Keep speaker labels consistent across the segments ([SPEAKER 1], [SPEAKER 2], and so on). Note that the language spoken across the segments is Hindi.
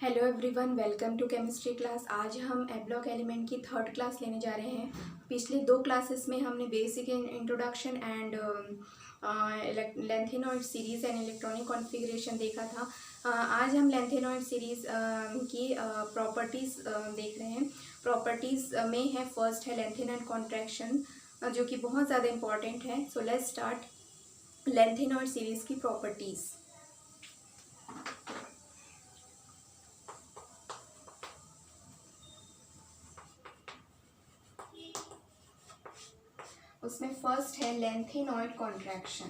[SPEAKER 1] Hello everyone, welcome to chemistry class. आज हम एब्लॉक एलिमेंट की थर्ड क्लास लेने जा रहे हैं। पिछले दो क्लासेस में हमने basic introduction and lanthanoid series and electronic configuration देखा था। आज हम लेंथेनॉइड सीरीज़ की प्रॉपर्टीज़ देख रहे हैं। प्रॉपर्टीज़ में है फर्स्ट है लेंथेनॉइड कॉन्ट्रैक्शन, जो कि बहुत ज़्यादा इंपॉर्टेंट है। So let's start lanthanoid series की प्रॉपर्टीज़। उसमें फर्स्ट है लेंथेनॉइड कॉन्ट्रैक्शन।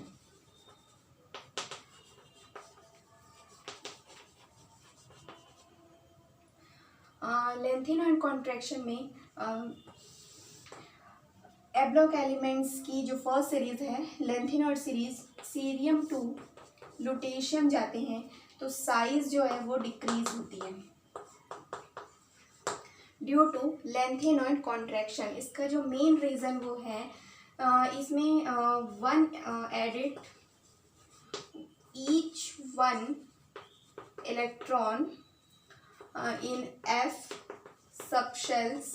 [SPEAKER 1] लेंथेनॉइड कॉन्ट्रैक्शन में एब्लॉक एलिमेंट्स की जो फर्स्ट सीरीज है lanthanoid series, cerium to lutetium जाते हैं तो साइज जो है वो डिक्रीज होती है ड्यू टू लेंथेनॉइड कॉन्ट्रैक्शन। इसका जो मेन रीज़न वो है, इसमें one added each one electron in F subshells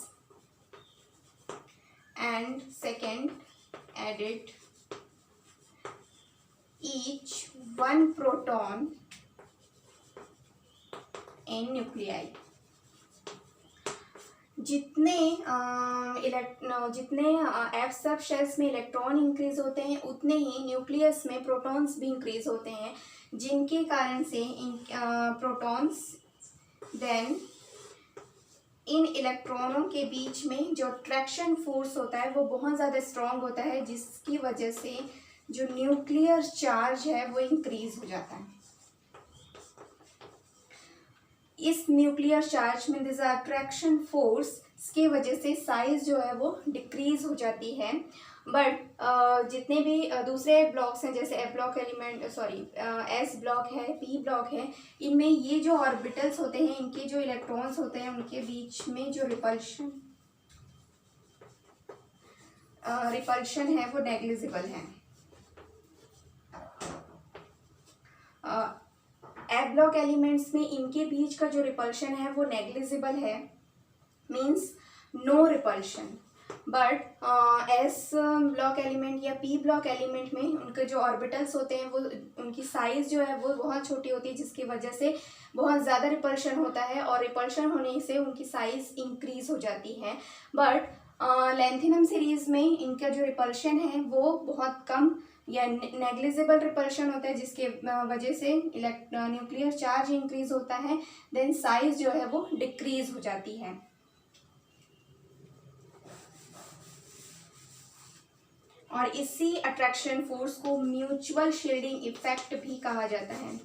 [SPEAKER 1] and second added each one proton in nuclei। जितने F सब शेल्स में इलेक्ट्रॉन इंक्रीज होते हैं उतने ही न्यूक्लियस में प्रोटॉन्स भी इंक्रीज होते हैं, जिनके कारण से प्रोटॉन्स देन इन इलेक्ट्रॉनों के बीच में जो ट्रैक्शन फोर्स होता है वो बहुत ज़्यादा स्ट्रॉन्ग होता है, जिसकी वजह से जो न्यूक्लियर चार्ज है वो इंक्रीज हो जाता है। इस न्यूक्लियर चार्ज में दिस अट्रैक्शन फोर्स की वजह से साइज जो है वो डिक्रीज हो जाती है। बट जितने भी दूसरे ब्लॉक्स हैं जैसे एस ब्लॉक है, पी ब्लॉक है, इनमें ये जो ऑर्बिटल्स होते हैं, इनके जो इलेक्ट्रॉन्स होते हैं उनके बीच में जो रिपल्शन है वो नेग्लिजिबल है। एफ ब्लॉक एलिमेंट्स में इनके बीच का जो रिपल्शन है वो नेग्लिजिबल है, means no repulsion. But s block element या पी ब्लॉक एलिमेंट में उनके जो ऑर्बिटल्स होते हैं वो उनकी साइज जो है वो बहुत छोटी होती है, जिसकी वजह से बहुत ज़्यादा रिपल्शन होता है और रिपल्शन होने से उनकी साइज इंक्रीज हो जाती है। बट लेंथेनम सीरीज में इनका जो रिपल्शन है वो बहुत कम या नेग्लिजिबल रिपल्शन होता है, जिसके वजह से न्यूक्लियर चार्ज इंक्रीज होता है, देन साइज जो है वो डिक्रीज हो जाती है। और इसी अट्रैक्शन फोर्स को म्यूचुअल शील्डिंग इफेक्ट भी कहा जाता है।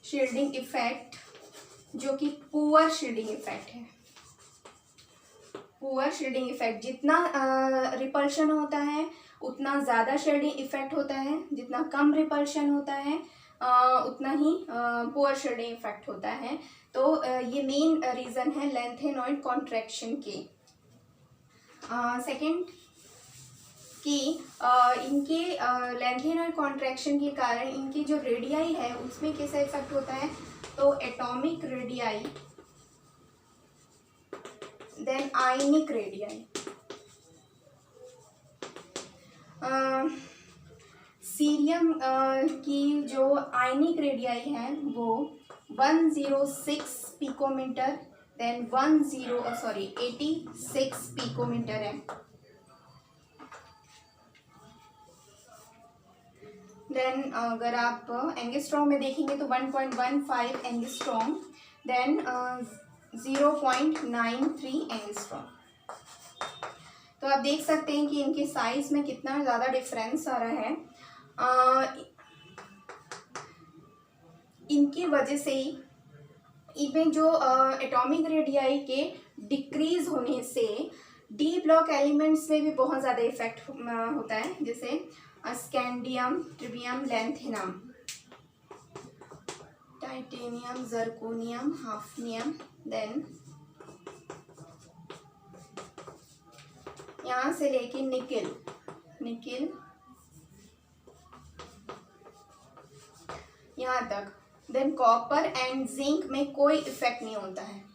[SPEAKER 1] शील्डिंग इफेक्ट जो कि पुअर शील्डिंग इफेक्ट है। पुअर शील्डिंग इफेक्ट, जितना रिपल्शन होता है उतना ज़्यादा शील्डिंग इफेक्ट होता है, जितना कम रिपल्शन होता है उतना ही पुअर शील्डिंग इफेक्ट होता है। तो ये मेन रीज़न है लेंथेनॉइड कॉन्ट्रैक्शन के। सेकेंड कि इनके लेंथेनॉइड कॉन्ट्रैक्शन के कारण इनकी जो रेडियाई है उसमें कैसा इफेक्ट होता है, तो atomic radii, then ionic radii. Cerium की जो आयनिक रेडियाई है वो 106 पिकोमीटर, देन 86 पिकोमीटर है। देन अगर आप एंगस्ट्रॉम में देखेंगे तो 1.15 एंगस्ट्रॉम, देन 0.93 एंगस्ट्रॉम। तो आप देख सकते हैं कि इनके साइज में कितना ज़्यादा डिफरेंस आ रहा है। इनकी वजह से इवन जो एटॉमिक रेडियाई के डिक्रीज होने से डी ब्लॉक एलिमेंट्स में भी बहुत ज़्यादा इफेक्ट होता है, जैसे स्कैंडियम, ट्रिबियम, lanthanum, titanium, zirconium, hafnium, then यहाँ से लेके निकिल यहाँ तक देन कॉपर एंड जिंक में कोई इफेक्ट नहीं होता है।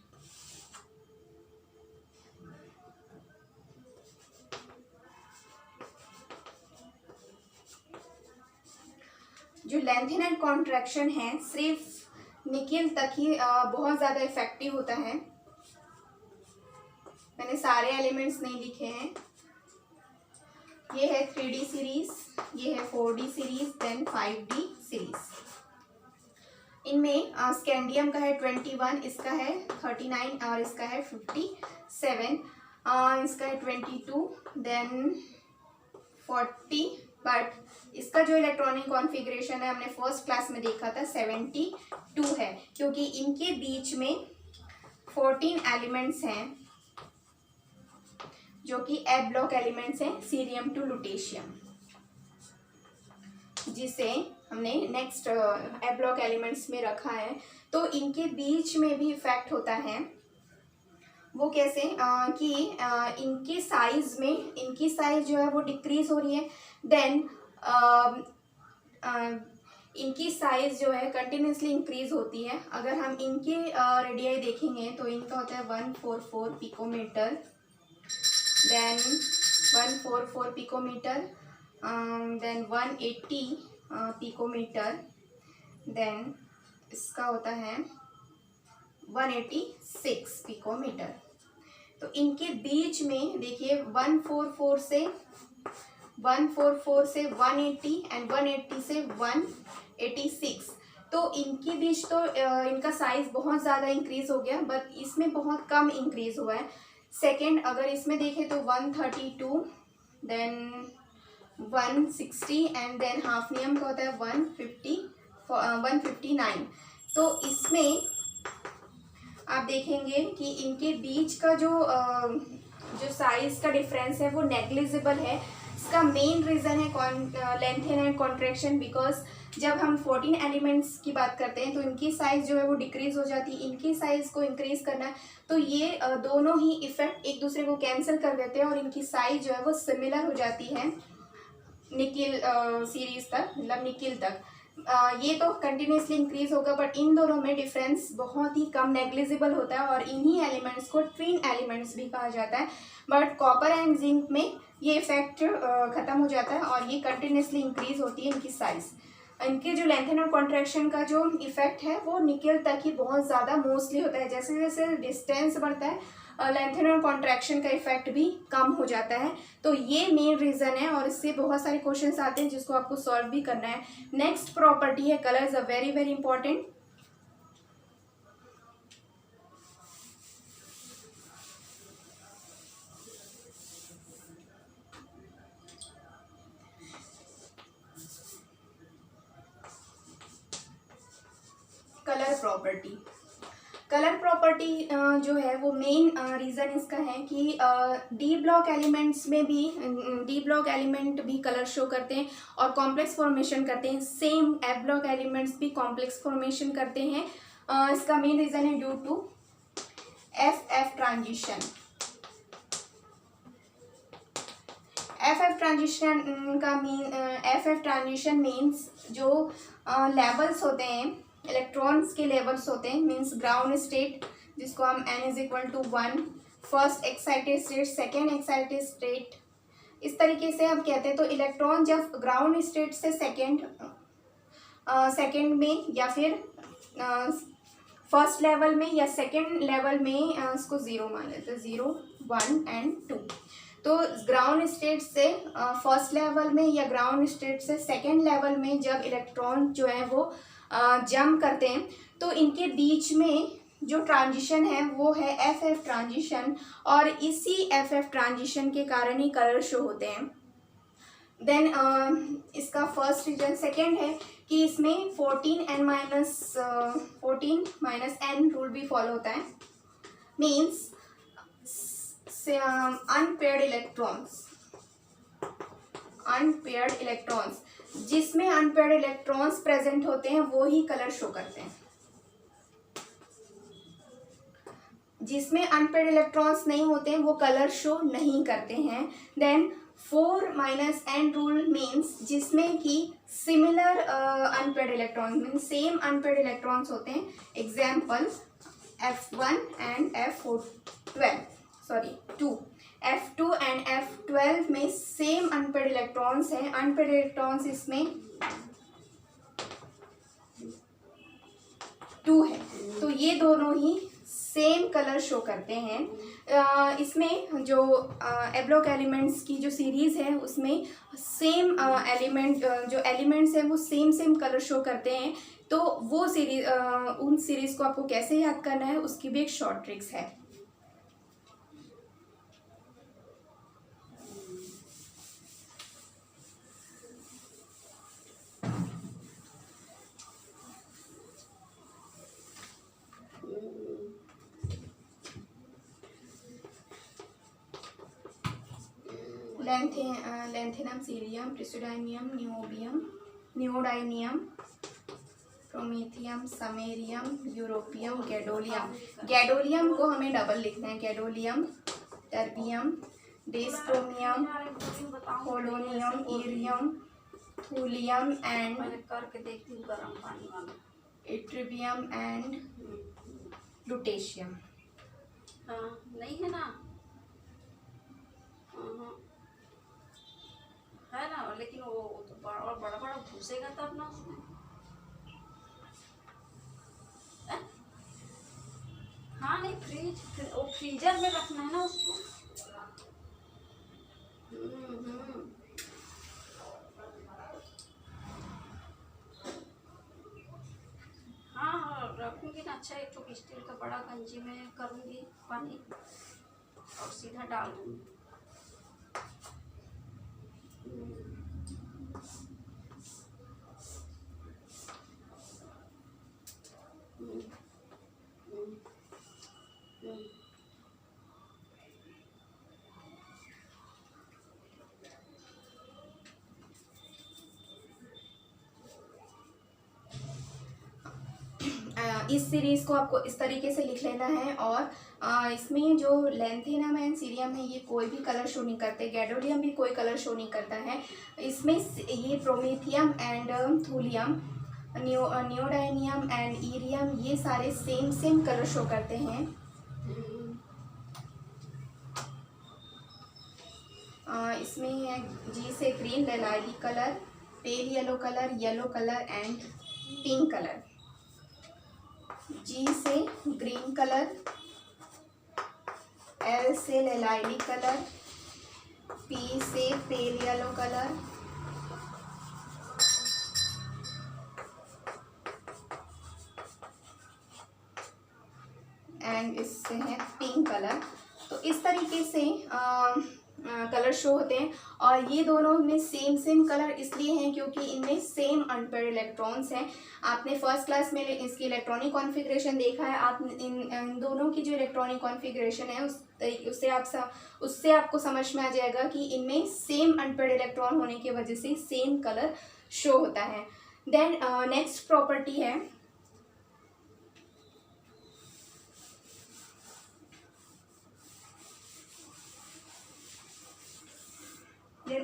[SPEAKER 1] जो लेंथिन एंड कॉन्ट्रैक्शन है सिर्फ निकेल तक ही बहुत ज़्यादा इफेक्टिव होता है। मैंने सारे एलिमेंट्स नहीं लिखे हैं। ये है 3D सीरीज, ये है 4D series, then 5D series. इनमें स्कैंडियम का है 21, इसका है 39 और इसका है 57, इसका है 22, देन 40, बट इसका जो इलेक्ट्रॉनिक कॉन्फ़िगरेशन है हमने फर्स्ट क्लास में देखा था 72 है, क्योंकि इनके बीच में 14 एलिमेंट्स हैं जो कि एफ ब्लॉक एलिमेंट्स हैं, सीरियम टू लुटेशियम, जिसे हमने नेक्स्ट एफ ब्लॉक एलिमेंट्स में रखा है। तो इनके बीच में भी इफेक्ट होता है। वो कैसे कि इनकी साइज में, इनकी साइज जो है वो डिक्रीज हो रही है, देन इनकी साइज जो है कंटिन्यूसली इंक्रीज होती है। अगर हम इनके रेडियाई देखेंगे तो इनका होता है 144 picometre, then 144 picometre, then 180 picometre, then इसका होता है 186 पिकोमीटर। तो इनके बीच में देखिए 144 से 180 एंड 180 से 186, तो इनके बीच तो इनका साइज बहुत ज़्यादा इंक्रीज हो गया, बट इसमें बहुत कम इंक्रीज हुआ है। सेकेंड अगर इसमें देखें तो 132, देन 160 एंड देन हाफनियम का होता है 159। तो इसमें आप देखेंगे कि इनके बीच का जो साइज का डिफरेंस है वो नेग्लिजिबल है। इसका मेन रीज़न है लेंथिन एंड कॉन्ट्रैक्शन, बिकॉज जब हम 14 एलिमेंट्स की बात करते हैं तो इनकी साइज़ जो है वो डिक्रीज़ हो जाती है, इनकी साइज़ को इंक्रीज़ करना है, तो ये दोनों ही इफेक्ट एक दूसरे को कैंसिल कर देते हैं और इनकी साइज़ जो है वो सिमिलर हो जाती है निकेल सीरीज़ तक, मतलब निकेल तक। ये तो कंटिन्यूसली इंक्रीज होगा, बट इन दोनों में डिफरेंस बहुत ही कम, नेग्लिजिबल होता है, और इन्हीं एलिमेंट्स को ट्विन एलिमेंट्स भी कहा जाता है। बट कॉपर एंड जिंक में ये इफेक्ट ख़त्म हो जाता है और ये कंटिन्यूसली इंक्रीज होती है इनकी साइज़। इनके जो लेंथन और कॉन्ट्रैक्शन का जो इफेक्ट है वो निकेल तक ही बहुत ज़्यादा मोस्टली होता है। जैसे जैसे डिस्टेंस बढ़ता है लेंथन और कॉन्ट्रैक्शन का इफेक्ट भी कम हो जाता है। तो ये मेन रीज़न है और इससे बहुत सारे क्वेश्चंस आते हैं जिसको आपको सॉल्व भी करना है। नेक्स्ट प्रॉपर्टी है colours, a very very important. Colour property, colour property जो है वो मेन रीज़न इसका है कि डी ब्लॉक एलिमेंट्स में भी डी ब्लॉक एलिमेंट भी कलर शो करते हैं और कॉम्प्लेक्स फॉर्मेशन करते हैं। सेम एफ ब्लॉक एलिमेंट्स भी कॉम्प्लेक्स फॉर्मेशन करते हैं। इसका मेन रीज़न है due to f transition. F transition का एफ ट्रांजिशन मीन्स जो लेवल्स होते हैं, इलेक्ट्रॉन्स के लेवल्स होते हैं, मीन्स ग्राउंड स्टेट जिसको हम n is equal to 1, first excited state, second excited state, इस तरीके से हम कहते हैं। तो इलेक्ट्रॉन जब ग्राउंड स्टेट से सेकेंड में या फिर फर्स्ट लेवल में या सेकेंड लेवल में इसको 0 मान लेते हैं, 0, 1 एंड 2। तो ग्राउंड स्टेट से फर्स्ट लेवल में या ग्राउंड स्टेट से सेकेंड लेवल में जब इलेक्ट्रॉन जो है वो जंप करते हैं तो इनके बीच में जो ट्रांजिशन है वो है एफ ट्रांजिशन, और इसी एफ ट्रांजिशन के कारण ही कलर शो होते हैं। देन इसका फर्स्ट रीजन। सेकेंड है कि इसमें 14n रूल भी फॉलो होता है, मीन्स अनपेयर्ड इलेक्ट्रॉन्स, जिसमें अनपेयर्ड इलेक्ट्रॉन्स प्रेजेंट होते हैं वो ही कलर शो करते हैं। जिसमें अनपेयर्ड इलेक्ट्रॉन्स नहीं होते हैं वो कलर शो नहीं करते हैं। Then 4 minus n rule means जिसमें कि similar unpaired electrons means same unpaired electrons होते हैं. Example F1 and F2 F2 and F12 में सेम अनपेड इलेक्ट्रॉन्स हैं. अनपेड इलेक्ट्रॉन्स इसमें 2 है. तो ये दोनों ही सेम कलर शो करते हैं. इसमें जो एब्लॉक एलिमेंट्स की जो सीरीज़ है उसमें सेम एलिमेंट जो एलिमेंट्स हैं वो सेम कलर शो करते हैं. तो वो सीरीज उन सीरीज़ को आपको कैसे याद करना है उसकी भी एक शॉर्ट ट्रिक्स है. Lanthanum, cerium, praseodymium, neodymium, promethium, samarium, europium, gadolinium. Gadolinium को हमें डबल लिखना है. Gadolinium, terbium, dysprosium, polonium, erbium, thulium and
[SPEAKER 2] करके देखती हूँ गर्म पानी वाला.
[SPEAKER 1] Ytterbium and lutetium.
[SPEAKER 2] हाँ नहीं है ना. है ना, लेकिन वो तो बड़ा बड़ा घुसेगा तब ना उसमें. हाँ नहीं वो फ्रीजर में रखना है ना उसको. हाँ रखूँगी ना. अच्छा एक तो स्टील का बड़ा गंजी में करूँगी पानी और सीधा डाल दूँगी.
[SPEAKER 1] इस सीरीज़ को आपको इस तरीके से लिख लेना है. और इसमें जो लैंथेनम एंड सीरियम है ये कोई भी कलर शो नहीं करते. गैडोलियम भी कोई कलर शो नहीं करता है. इसमें ये प्रोमेथियम एंड थूलियम, नियोडाइनियम एंड ईरियम ये सारे सेम कलर शो करते हैं. इसमें है जी से ग्रीन, लाइलाइट colour, pale yellow colour and pink colour. जी से ग्रीन कलर, एल से लाइलाइट कलर, पी से पेल येलो कलर, एंड इससे है पिंक कलर. तो इस तरीके से कलर शो होते हैं. और ये दोनों में सेम कलर इसलिए हैं क्योंकि इनमें सेम अनपेड इलेक्ट्रॉन्स हैं. आपने फर्स्ट क्लास में इसकी इलेक्ट्रॉनिक कॉन्फ़िगरेशन देखा है. आप इन दोनों की जो इलेक्ट्रॉनिक कॉन्फ़िगरेशन है उससे आपको समझ में आ जाएगा कि इनमें सेम अनपेड इलेक्ट्रॉन होने की वजह से सेम कलर शो होता है. देन नेक्स्ट प्रॉपर्टी है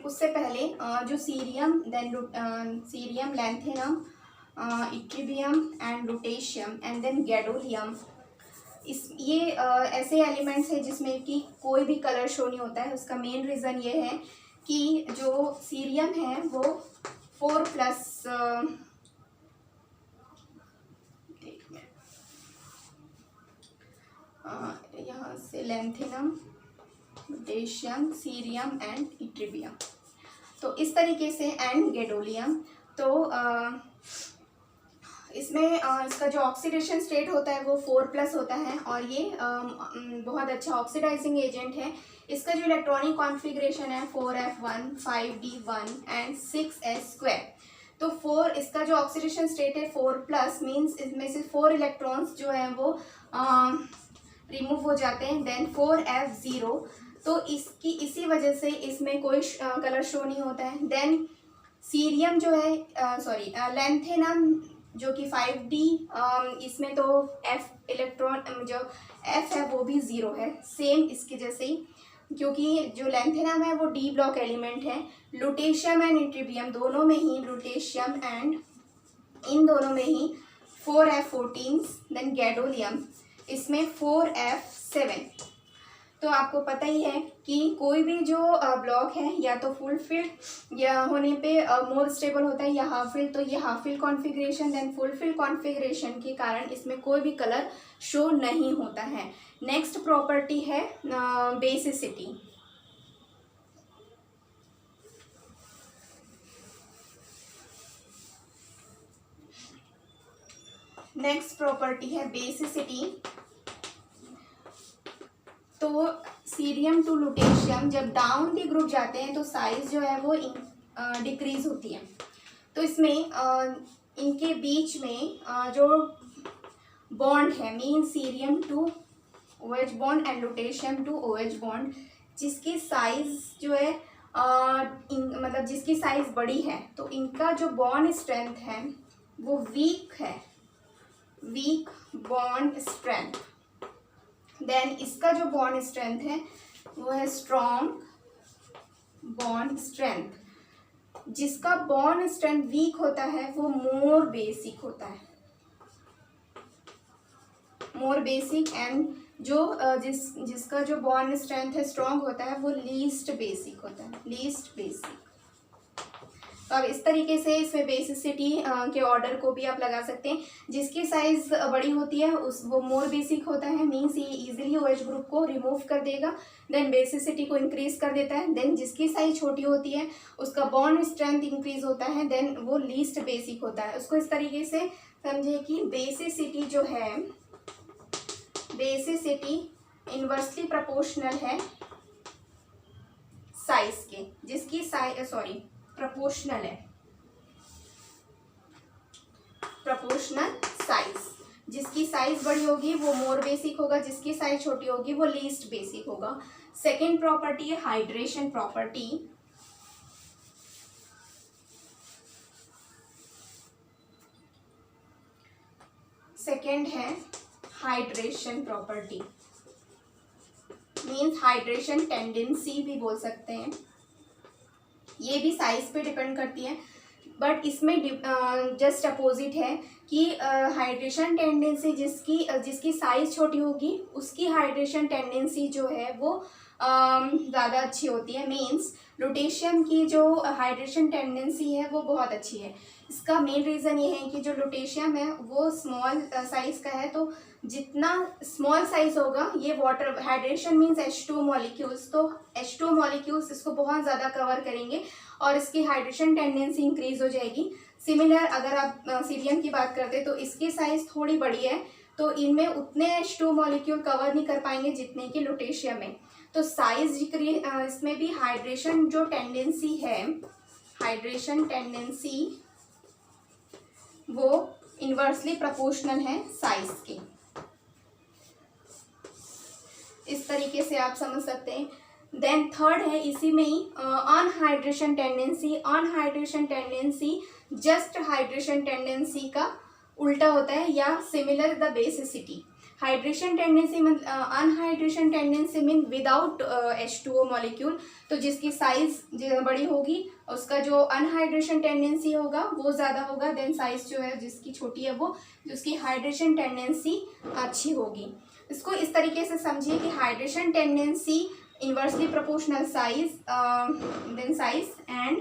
[SPEAKER 1] उससे पहले जो cerium, cerium, lanthanum, ytterbium and lutetium and then gadolinium, ये ऐसे एलिमेंट्स हैं जिसमें कि कोई भी कलर शो नहीं होता है. उसका मेन रीज़न ये है कि जो सीरियम है वो 4+ यहाँ से लैंथेनम, लुटेशियम, सीरियम एंड इट्रिबियम. तो इस तरीके से एंड गैडोलियम. तो इसमें इसका जो ऑक्सीडेशन स्टेट होता है वो 4+ होता है और ये बहुत अच्छा ऑक्सीडाइजिंग एजेंट है. इसका जो इलेक्ट्रॉनिक कॉन्फ़िगरेशन है 4f1, 5d1 एंड 6s². तो 4 इसका जो ऑक्सीडेशन स्टेट है 4+ मीन्स इसमें से 4 इलेक्ट्रॉन्स जो हैं वो रिमूव हो जाते हैं. Then 4f0. तो इसी वजह से इसमें कोई कलर शो नहीं होता है. देन सीरियम जो है लैंथेनम जो कि 5d, इसमें तो f इलेक्ट्रॉन जो f है वो भी 0 है, सेम इसके जैसे ही. क्योंकि जो लैंथेनम है वो डी ब्लॉक एलिमेंट है, लुटेशियम एंड इट्रिबियम दोनों में ही, लुटेशियम एंड इन दोनों में ही 4F14, देन गैडोलियम इसमें 4F7। तो आपको पता ही है कि कोई भी जो ब्लॉक है या तो फुल फिल्ड या होने पे मोर स्टेबल होता है या हाफ फिल्ड, तो ये half filled configuration then full filled configuration के कारण इसमें कोई भी कलर शो नहीं होता है। नेक्स्ट प्रॉपर्टी है बेसिसिटी। नेक्स्ट प्रॉपर्टी है बेसिसिटी। तो सीरियम टू लुटेशियम जब डाउन दी ग्रुप जाते हैं तो साइज जो है वो डिक्रीज होती है। तो इसमें इनके बीच में जो बॉन्ड है, mean cerium to OH bond and lutetium to OH bond, जिसकी साइज जो है मतलब जिसकी साइज बड़ी है, तो इनका जो बॉन्ड स्ट्रेंथ है वो वीक है, वीक बॉन्ड स्ट्रेंथ। देन इसका जो बॉन्ड स्ट्रेंथ है वो है स्ट्रॉन्ग बॉन्ड स्ट्रेंथ। जिसका बॉन्ड स्ट्रेंथ वीक होता है वो मोर बेसिक होता है, मोर बेसिक। एंड जो जिसका जो बॉन्ड स्ट्रेंथ है स्ट्रॉन्ग होता है वो लीस्ट बेसिक होता है, लीस्ट बेसिक। तो अब इस तरीके से इसमें बेसिसिटी के ऑर्डर को भी आप लगा सकते हैं। जिसकी साइज बड़ी होती है वो मोर बेसिक होता है, मीन्स ये इजीली OH ग्रुप को रिमूव कर देगा, देन बेसिसिटी को इंक्रीज कर देता है। देन जिसकी साइज छोटी होती है उसका बॉन्ड स्ट्रेंथ इंक्रीज होता है, देन वो लीस्ट बेसिक होता है। उसको इस तरीके से समझे कि बेसिसिटी जो है, बेसिसिटी इनवर्सली प्रोपोर्शनल है साइज के, जिसकी साइज प्रोपोर्शनल है, प्रोपोर्शनल साइज। जिसकी साइज बड़ी होगी वो मोर बेसिक होगा, जिसकी साइज छोटी होगी वो लीस्ट बेसिक होगा। सेकेंड प्रॉपर्टी है हाइड्रेशन प्रॉपर्टी। सेकेंड है hydration property, means hydration tendency भी बोल सकते हैं। ये भी साइज पे डिपेंड करती है, बट इसमें जस्ट अपोजिट है कि हाइड्रेशन टेंडेंसी जिसकी साइज छोटी होगी उसकी हाइड्रेशन टेंडेंसी जो है वो ज़्यादा अच्छी होती है। मीन्स लुटेशियम की जो हाइड्रेशन टेंडेंसी है वो बहुत अच्छी है। इसका मेन रीज़न ये है कि जो लुटेशियम है वो स्मॉल साइज़ का है, तो जितना स्मॉल साइज होगा ये water, hydration means H2 molecules, तो H2 मॉलिक्यूल्स इसको बहुत ज़्यादा कवर करेंगे और इसकी हाइड्रेशन टेंडेंसी इंक्रीज हो जाएगी। सिमिलर अगर आप सीरियम की बात करते तो इसकी साइज थोड़ी बड़ी है, तो इनमें उतने H2 मॉलिक्यूल कवर नहीं कर पाएंगे जितने कि लुटेशियम में। तो साइज इसमें भी हाइड्रेशन जो टेंडेंसी है, हाइड्रेशन टेंडेंसी वो इन्वर्सली प्रोपोर्शनल है साइज के। इस तरीके से आप समझ सकते हैं। देन थर्ड है इसी में ही anhydration tendency. Anhydration tendency just hydration tendency का उल्टा होता है या similar the basicity. Hydration tendency anhydration tendency mean without H2O molecule, तो जिसकी साइज बड़ी होगी उसका जो अनहाइड्रेशन टेंडेंसी होगा वो ज़्यादा होगा। देन साइज जो है जिसकी छोटी है वो जिसकी हाइड्रेशन टेंडेंसी अच्छी होगी। इसको इस तरीके से समझिए कि hydration tendency inversely proportional size, then size and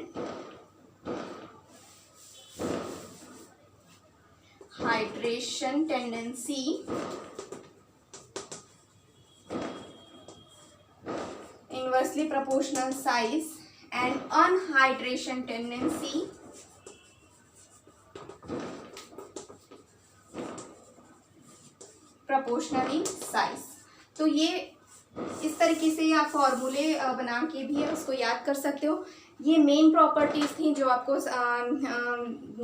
[SPEAKER 1] hydration tendency inversely proportional size and unhydration tendency proportionally size। तो ये इस तरीके से आप फॉर्मूले बना के भी उसको याद कर सकते हो। ये मेन प्रॉपर्टीज़ थी जो आपको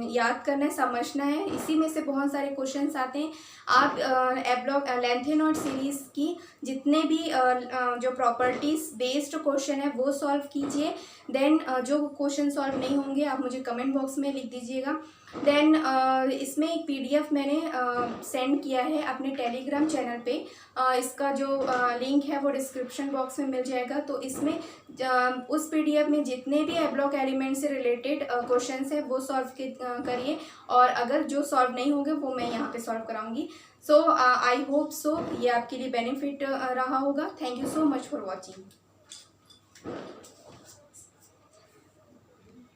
[SPEAKER 1] याद करना है, समझना है। इसी में से बहुत सारे क्वेश्चंस आते हैं। आप एब्लॉक लैंथेनॉइड सीरीज़ की जितने भी जो प्रॉपर्टीज़ बेस्ड क्वेश्चन है वो सॉल्व कीजिए। देन जो क्वेश्चन सॉल्व नहीं होंगे आप मुझे कमेंट बॉक्स में लिख दीजिएगा। देन इसमें एक पीडीएफ मैंने सेंड किया है अपने टेलीग्राम चैनल पे। इसका जो लिंक है वो डिस्क्रिप्शन बॉक्स में मिल जाएगा। तो इसमें उस पीडीएफ में जितने भी ए ब्लॉक एलिमेंट से रिलेटेड क्वेश्चंस है वो सॉल्व करिए, और अगर जो सॉल्व नहीं होंगे वो मैं यहाँ पे solve कराऊंगी। So I hope so ये आपके लिए बेनिफिट रहा होगा। Thank you so much for watching.